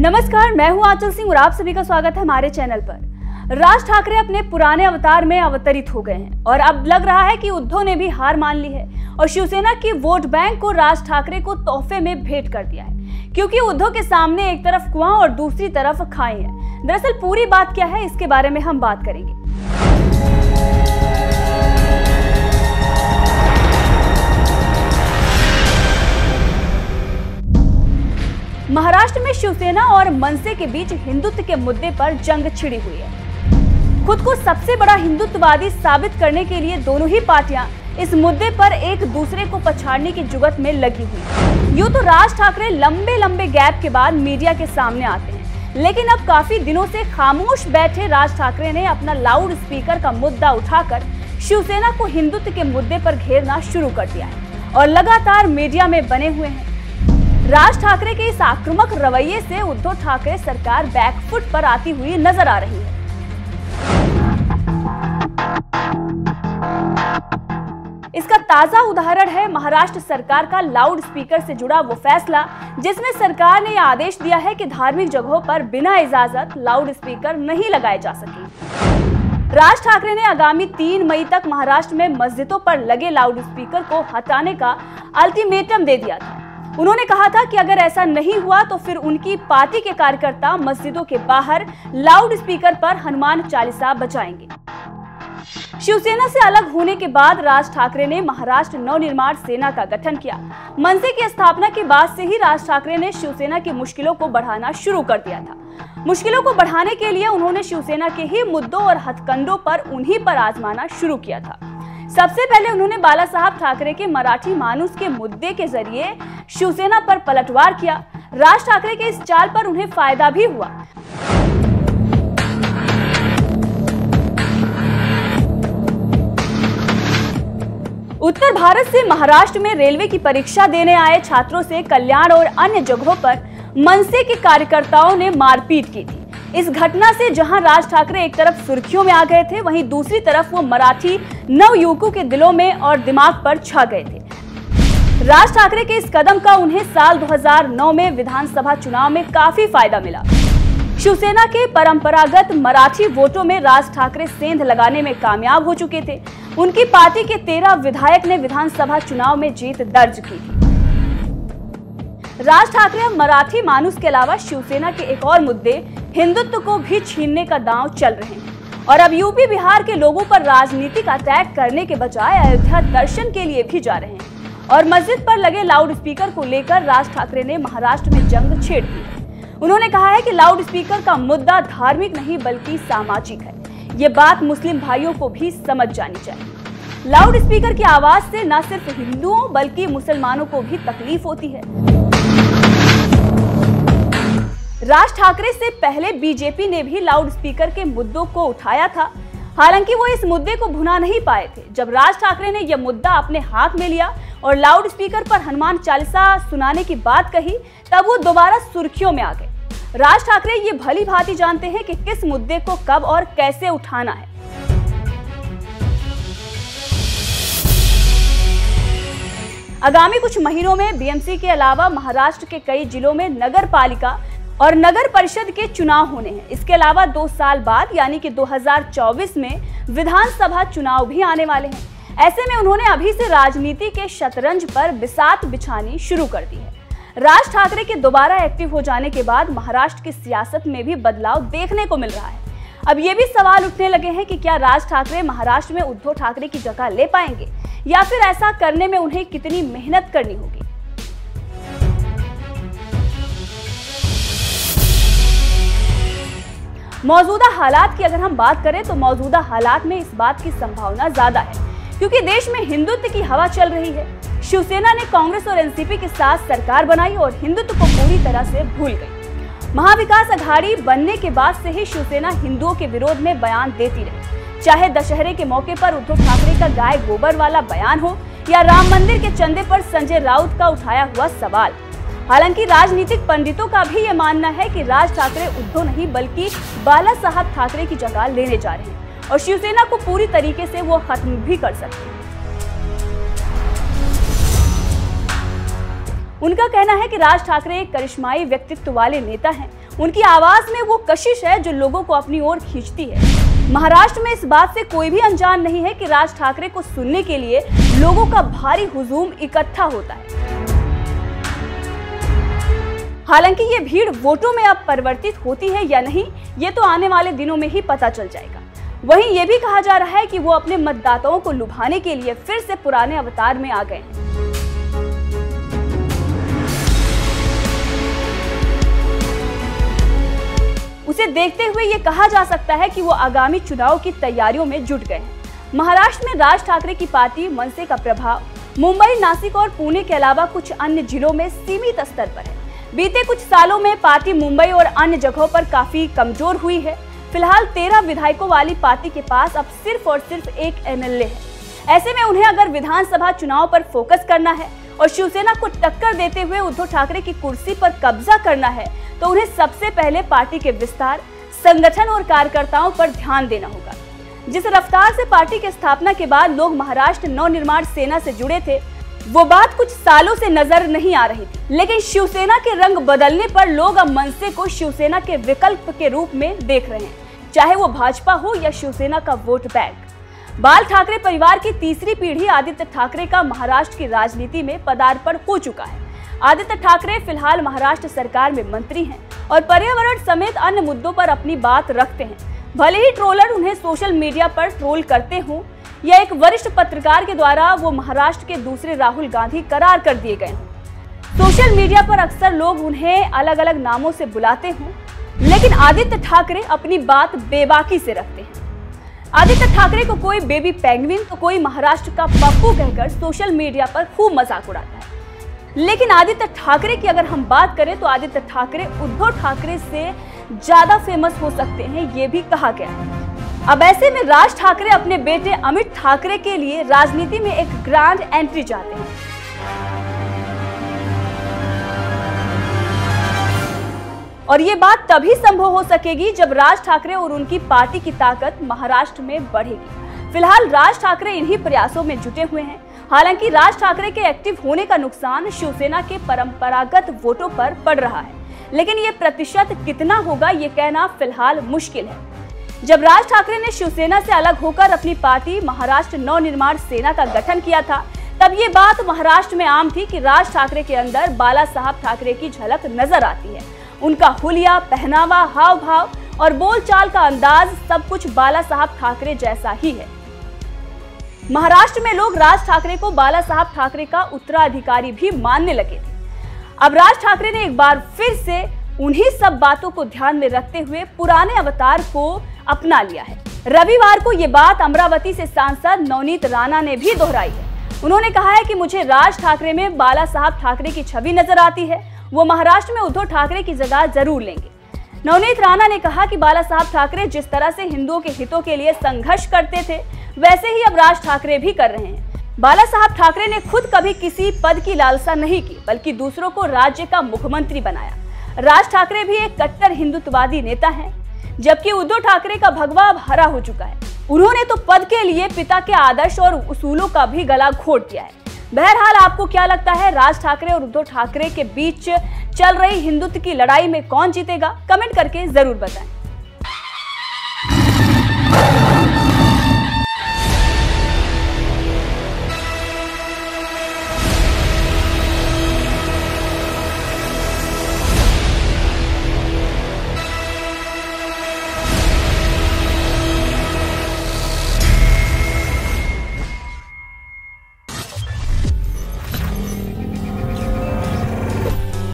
नमस्कार, मैं हूं आंचल सिंह और आप सभी का स्वागत है हमारे चैनल पर। राज ठाकरे अपने पुराने अवतार में अवतरित हो गए हैं और अब लग रहा है कि उद्धव ने भी हार मान ली है और शिवसेना की वोट बैंक को राज ठाकरे को तोहफे में भेंट कर दिया है, क्योंकि उद्धव के सामने एक तरफ कुआं और दूसरी तरफ खाई है। दरअसल पूरी बात क्या है, इसके बारे में हम बात करेंगे। महाराष्ट्र में शिवसेना और मनसे के बीच हिंदुत्व के मुद्दे पर जंग छिड़ी हुई है। खुद को सबसे बड़ा हिंदुत्ववादी साबित करने के लिए दोनों ही पार्टियां इस मुद्दे पर एक दूसरे को पछाड़ने की जुगत में लगी हुई है। यूं तो राज ठाकरे लंबे लंबे गैप के बाद मीडिया के सामने आते हैं, लेकिन अब काफी दिनों से खामोश बैठे राज ठाकरे ने अपना लाउड स्पीकर का मुद्दा उठाकर शिवसेना को हिंदुत्व के मुद्दे पर घेरना शुरू कर दिया है और लगातार मीडिया में बने हुए हैं। राज ठाकरे के इस आक्रामक रवैये से उद्धव ठाकरे सरकार बैकफुट पर आती हुई नजर आ रही है। इसका ताजा उदाहरण है महाराष्ट्र सरकार का लाउड स्पीकर से जुड़ा वो फैसला, जिसमें सरकार ने यह आदेश दिया है कि धार्मिक जगहों पर बिना इजाजत लाउड स्पीकर नहीं लगाए जा सके। राज ठाकरे ने आगामी 3 मई तक महाराष्ट्र में मस्जिदों पर लगे लाउड स्पीकर को हटाने का अल्टीमेटम दे दिया था। उन्होंने कहा था कि अगर ऐसा नहीं हुआ तो फिर उनकी पार्टी के कार्यकर्ता मस्जिदों के बाहर लाउड स्पीकर पर हनुमान चालीसा बजाएंगे। शिवसेना से अलग होने के बाद राज ठाकरे ने महाराष्ट्र नवनिर्माण सेना का गठन किया। मनसे की स्थापना के बाद से ही राज ठाकरे ने शिवसेना की मुश्किलों को बढ़ाना शुरू कर दिया था। मुश्किलों को बढ़ाने के लिए उन्होंने शिवसेना के ही मुद्दों और हथकंडों पर उन्हीं पर आजमाना शुरू किया था। सबसे पहले उन्होंने बाला साहब ठाकरे के मराठी मानुस के मुद्दे के जरिए शिवसेना पर पलटवार किया। राज ठाकरे के इस चाल पर उन्हें फायदा भी हुआ। उत्तर भारत से महाराष्ट्र में रेलवे की परीक्षा देने आए छात्रों से कल्याण और अन्य जगहों पर मनसे के कार्यकर्ताओं ने मारपीट की थी। इस घटना से जहां राज ठाकरे एक तरफ सुर्खियों में आ गए थे, वहीं दूसरी तरफ वो मराठी नवयुवकों के दिलों में और दिमाग पर छा गए थे। राज ठाकरे के इस कदम का उन्हें साल 2009 में विधानसभा चुनाव में काफी फायदा मिला। शिवसेना के परंपरागत मराठी वोटों में राज ठाकरे सेंध लगाने में कामयाब हो चुके थे। उनकी पार्टी के 13 विधायक ने विधानसभा चुनाव में जीत दर्ज की थी। राज ठाकरे अब मराठी मानुस के अलावा शिवसेना के एक और मुद्दे हिंदुत्व को भी छीनने का दांव चल रहे हैं और अब यूपी बिहार के लोगों पर राजनीतिक अटैक करने के बजाय अयोध्या दर्शन के लिए भी जा रहे हैं और मस्जिद पर लगे लाउड स्पीकर को लेकर राज ठाकरे ने महाराष्ट्र में जंग छेड़ दी है। उन्होंने कहा है कि लाउड स्पीकर का मुद्दा धार्मिक नहीं बल्कि सामाजिक है। ये बात मुस्लिम भाइयों को भी समझ जानी चाहिए। लाउड स्पीकर की आवाज से न सिर्फ हिंदुओं बल्कि मुसलमानों को भी तकलीफ होती है। राज ठाकरे से पहले बीजेपी ने भी लाउड स्पीकर के मुद्दों को उठाया था। हालांकि वो इस मुद्दे को भुना नहीं पाए थे। जब राज ठाकरे ने यह मुद्दा अपने हाथ में लिया और लाउड स्पीकर पर हनुमान चालीसा सुनाने की बात कही, तब वो दोबारा सुर्खियों में आ गए। राज ठाकरे ये भली भांति जानते हैं कि किस मुद्दे को कब और कैसे उठाना है। आगामी कुछ महीनों में बीएमसी के अलावा महाराष्ट्र के कई जिलों में नगर पालिका और नगर परिषद के चुनाव होने हैं। इसके अलावा 2 साल बाद यानी कि 2024 में विधानसभा चुनाव भी आने वाले हैं। ऐसे में उन्होंने अभी से राजनीति के शतरंज पर बिसात बिछानी शुरू कर दी है। राज ठाकरे के दोबारा एक्टिव हो जाने के बाद महाराष्ट्र की सियासत में भी बदलाव देखने को मिल रहा है। अब ये भी सवाल उठने लगे हैं कि क्या राज ठाकरे महाराष्ट्र में उद्धव ठाकरे की जगह ले पाएंगे या फिर ऐसा करने में उन्हें कितनी मेहनत करनी होगी। मौजूदा हालात की अगर हम बात करें तो मौजूदा हालात में इस बात की संभावना ज्यादा है, क्योंकि देश में हिंदुत्व की हवा चल रही है। शिवसेना ने कांग्रेस और एनसीपी के साथ सरकार बनाई और हिंदुत्व को पूरी तरह से भूल गई। महाविकास अघाड़ी बनने के बाद से ही शिवसेना हिंदुओं के विरोध में बयान देती रही, चाहे दशहरे के मौके पर उद्धव ठाकरे का गाय गोबर वाला बयान हो या राम मंदिर के चंदे पर संजय राउत का उठाया हुआ सवाल। हालांकि राजनीतिक पंडितों का भी ये मानना है कि राज ठाकरे उद्धव नहीं बल्कि बाला साहब ठाकरे की जगह लेने जा रहे हैं और शिवसेना को पूरी तरीके से वो खत्म भी कर सकते हैं। उनका कहना है कि राज ठाकरे एक करिश्माई व्यक्तित्व वाले नेता हैं उनकी आवाज में वो कशिश है जो लोगों को अपनी ओर खींचती है। महाराष्ट्र में इस बात से कोई भी अनजान नहीं है कि राज ठाकरे को सुनने के लिए लोगों का भारी हुजूम इकट्ठा होता है। हालांकि ये भीड़ वोटों में अब परिवर्तित होती है या नहीं, ये तो आने वाले दिनों में ही पता चल जाएगा। वहीं ये भी कहा जा रहा है कि वो अपने मतदाताओं को लुभाने के लिए फिर से पुराने अवतार में आ गए हैं। उसे देखते हुए ये कहा जा सकता है कि वो आगामी चुनाव की तैयारियों में जुट गए हैं। महाराष्ट्र में राज ठाकरे की पार्टी मनसे का प्रभाव मुंबई, नासिक और पुणे के अलावा कुछ अन्य जिलों में सीमित स्तर पर है। बीते कुछ सालों में पार्टी मुंबई और अन्य जगहों पर काफी कमजोर हुई है। फिलहाल 13 विधायकों वाली पार्टी के पास अब सिर्फ और सिर्फ एक एमएलए है। ऐसे में उन्हें अगर विधानसभा चुनाव पर फोकस करना है और शिवसेना को टक्कर देते हुए उद्धव ठाकरे की कुर्सी पर कब्जा करना है, तो उन्हें सबसे पहले पार्टी के विस्तार, संगठन और कार्यकर्ताओं पर ध्यान देना होगा। जिस रफ्तार से पार्टी की स्थापना के बाद लोग महाराष्ट्र नवनिर्माण सेना से जुड़े थे, वो बात कुछ सालों से नजर नहीं आ रही थी। लेकिन शिवसेना के रंग बदलने पर लोग अब मनसे को शिवसेना के विकल्प के रूप में देख रहे हैं, चाहे वो भाजपा हो या शिवसेना का वोट बैंक। बाल ठाकरे परिवार की तीसरी पीढ़ी आदित्य ठाकरे का महाराष्ट्र की राजनीति में पदार्पण हो चुका है। आदित्य ठाकरे फिलहाल महाराष्ट्र सरकार में मंत्री हैं और पर्यावरण समेत अन्य मुद्दों पर अपनी बात रखते हैं। भले ही ट्रोलर उन्हें सोशल मीडिया पर ट्रोल करते हों या एक वरिष्ठ पत्रकार के द्वारा वो महाराष्ट्र के दूसरे राहुल गांधी करार कर दिए गए हों। सोशल मीडिया पर अक्सर लोग उन्हें अलग अलग नामों से बुलाते हों, लेकिन आदित्य ठाकरे अपनी बात बेबाकी से रखते हैं। आदित्य ठाकरे को कोई बेबी पेंगुइन तो कोई महाराष्ट्र का पप्पू कहकर सोशल मीडिया पर खूब मजाक उड़ाता है। लेकिन आदित्य ठाकरे की अगर हम बात करें तो आदित्य ठाकरे उद्धव ठाकरे से ज्यादा फेमस हो सकते हैं, ये भी कहा गया है। अब ऐसे में राज ठाकरे अपने बेटे अमित ठाकरे के लिए राजनीति में एक ग्रैंड एंट्री चाहते हैं। और ये बात तभी संभव हो सकेगी जब राज ठाकरे और उनकी पार्टी की ताकत महाराष्ट्र में बढ़ेगी। फिलहाल राज ठाकरे इन्हीं प्रयासों में जुटे हुए हैं। हालांकि राज ठाकरे के एक्टिव होने का नुकसान शिवसेना के परंपरागत वोटों पर पड़ रहा है, लेकिन ये प्रतिशत कितना होगा ये कहना फिलहाल मुश्किल है। जब राज ठाकरे ने शिवसेना से अलग होकर अपनी पार्टी महाराष्ट्र नवनिर्माण सेना का गठन किया था, तब ये बात महाराष्ट्र में आम थी कि राज ठाकरे के अंदर बाला साहब ठाकरे की झलक नजर आती है। उनका हुलिया, पहनावा, हाव भाव और बोलचाल का अंदाज सब कुछ बाला साहब ठाकरे जैसा ही है। महाराष्ट्र में लोग राज ठाकरे को बाला साहब ठाकरे का उत्तराधिकारी भी मानने लगे थे। अब राज ठाकरे ने एक बार फिर से उन्हीं सब बातों को ध्यान में रखते हुए पुराने अवतार को अपना लिया है। रविवार को ये बात अमरावती से सांसद नवनीत राणा ने भी दोहराई है। उन्होंने कहा है कि मुझे राज ठाकरे में बाला साहब ठाकरे की छवि नजर आती है, वो महाराष्ट्र में उद्धव ठाकरे की जगह जरूर लेंगे। नवनीत राणा ने कहा कि बाला साहब ठाकरे जिस तरह से हिंदुओं के हितों के लिए संघर्ष करते थे, वैसे ही अब राज ठाकरे भी कर रहे हैं। बाला साहब ठाकरे ने खुद कभी किसी पद की लालसा नहीं की, बल्कि दूसरों को राज्य का मुख्यमंत्री बनाया। राज ठाकरे भी एक कट्टर हिंदुत्ववादी नेता हैं, जबकि उद्धव ठाकरे का भगवा अब हरा हो चुका है। उन्होंने तो पद के लिए पिता के आदर्श और उसूलों का भी गला घोट दिया है। बहरहाल आपको क्या लगता है, राज ठाकरे और उद्धव ठाकरे के बीच चल रही हिंदुत्व की लड़ाई में कौन जीतेगा? कमेंट करके जरूर बताएं।